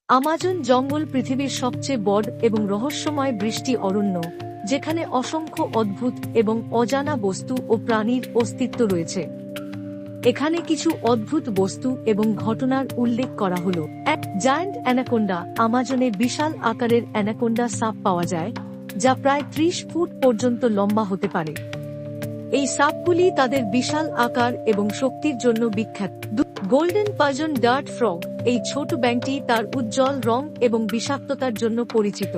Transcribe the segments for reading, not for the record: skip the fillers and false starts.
Amazon জঙ্গল পৃথিবীর সবচেয়ে বড় এবং রহস্যময় বৃষ্টি অরণ্য, যেখানে অসংখ্য অদ্ভুত এবং অজানা বস্তু ও প্রাণীর অস্তিত্ব রয়েছে। এখানে কিছু অদ্ভুত বস্তু এবং ঘটনার উল্লেখ করা হলো। এক, জায়ান্ট অ্যানাকোন্ডা। আমাজনে বিশাল আকারের অ্যানাকোন্ডা সাপ পাওয়া যায়, যা প্রায় 30 ফুট পর্যন্ত লম্বা হতে পারে। এই সাপগুলি তাদের বিশাল আকার এবং শক্তির জন্য বিখ্যাত। Golden poison dart frog. এই ছোট ব্যাঙটি তার উজ্জ্বল রং এবং বিষাক্ততার জন্য পরিচিত।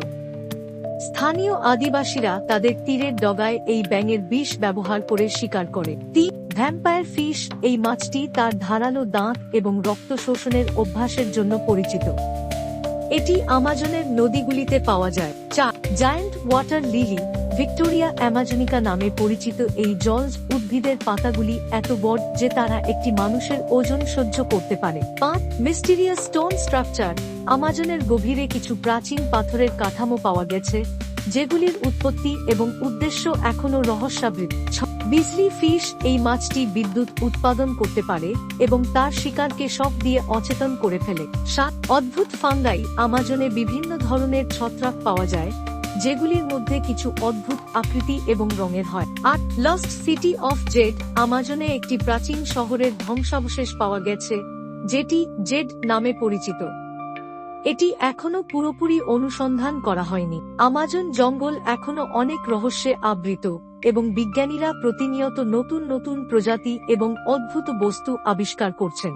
স্থানীয় আদিবাসীরা তাদের তীরের ডগায় এই ব্যাঙের বিষ ব্যবহার করে শিকার করে। 3, ভ্যাম্পায়ার ফিশ। এই মাছটি তার ধারালো দাঁত এবং রক্ত শোষণের অভ্যাসের জন্য পরিচিত। এটি আমাজনের নদীগুলিতে পাওয়া যায়। 4, জায়ান্ট ওয়াটার লিলি। ভিক্টোরিয়া অ্যামাজনিকা নামে পরিচিত এই জলজ উদ্ভিদের পাতাগুলি এত বড় যে তারা একটি মানুষের ওজন সহ্য করতে পারে। 5, মিস্টিরিয়াস স্টোন স্ট্রাকচার। আমাজনের গভীরে কিছু প্রাচীন পাথরের কাঠামো পাওয়া গেছে, যেগুলির উৎপত্তি এবং উদ্দেশ্য এখনও রহস্যাবৃত। 6, বিজলি ফিশ। এই মাছটি বিদ্যুৎ উৎপাদন করতে পারে এবং তার শিকারকে শক দিয়ে অচেতন করে ফেলে। 7, অদ্ভুত ফাঙ্গাই। আমাজনে বিভিন্ন ধরনের ছত্রাক পাওয়া যায়, যেগুলির মধ্যে কিছু অদ্ভুত আকৃতি এবং রঙের হয়। 8, লস্ট সিটি অফ জেড। আমাজনে একটি প্রাচীন শহরের ধ্বংসাবশেষ পাওয়া গেছে, যেটি জেড নামে পরিচিত। এটি এখনো পুরোপুরি অনুসন্ধান করা হয়নি। আমাজন জঙ্গল এখনো অনেক রহস্যে আবৃত, এবং বিজ্ঞানীরা প্রতিনিয়ত নতুন নতুন প্রজাতি এবং অদ্ভুত বস্তু আবিষ্কার করছেন।